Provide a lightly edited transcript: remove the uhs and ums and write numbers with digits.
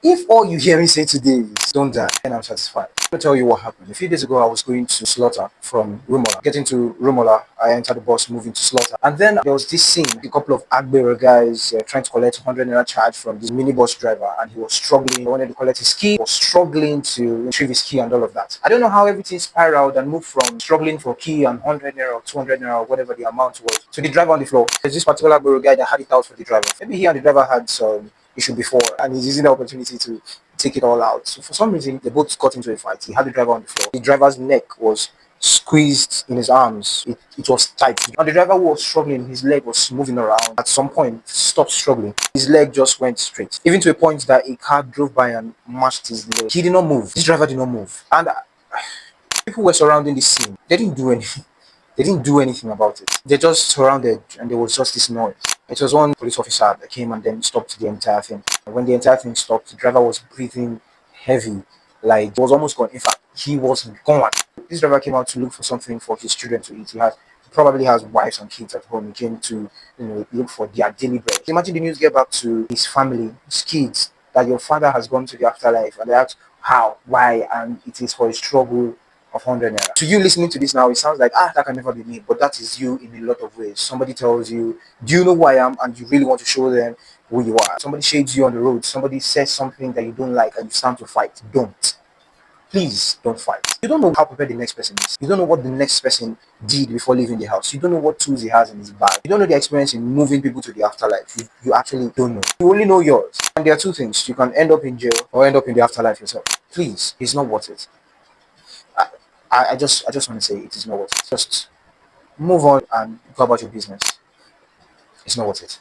If all you hear me say today is don't die, then I'm satisfied. Let me tell you what happened. A few days ago, I was going to Slaughter from Rumola. Getting to Rumola, I entered the bus moving to Slaughter. And then there was this scene, a couple of Agbero guys trying to collect 100 naira charge from this minibus driver, and he was struggling. He wanted to collect his key, was struggling to retrieve his key and all of that. I don't know how everything spiraled and moved from struggling for key and 100 naira or 200 naira or whatever the amount was to the driver on the floor. There's this particular Agbero guy that had it out for the driver. Maybe he and the driver had some issue before, and he's using the opportunity to take it all out. So for some reason, they both got into a fight. He had the driver on the floor. The driver's neck was squeezed in his arms. It was tight. And the driver was struggling. His leg was moving around. At some point, stopped struggling. His leg just went straight. Even to a point that a car drove by and mashed his leg. He did not move. This driver did not move. And people were surrounding the scene. They didn't do anything. They didn't do anything about it. They just surrounded, and there was just this noise. It was one police officer that came and then stopped the entire thing. When the entire thing stopped, the driver was breathing heavy, like he was almost gone. In fact, he was gone. This driver came out to look for something for his children to eat. He probably has wives and kids at home. He came to look for their daily bread. Imagine the news get back to his family, his kids, that your father has gone to the afterlife, and they ask how, why, and it is for his trouble of 100 naira. To you listening to this now, it sounds like, that can never be me, but that is you in a lot of ways. Somebody tells you, do you know who I am? And you really want to show them who you are. Somebody shades you on the road. Somebody says something that you don't like and you stand to fight. Don't. Please don't fight. You don't know how prepared the next person is. You don't know what the next person did before leaving the house. You don't know what tools he has in his bag. You don't know the experience in moving people to the afterlife. You actually don't know. You only know yours. And there are two things. You can end up in jail or end up in the afterlife yourself. Please, it's not worth it. I just want to say it is not worth it. Just move on and go about your business. It's not worth it.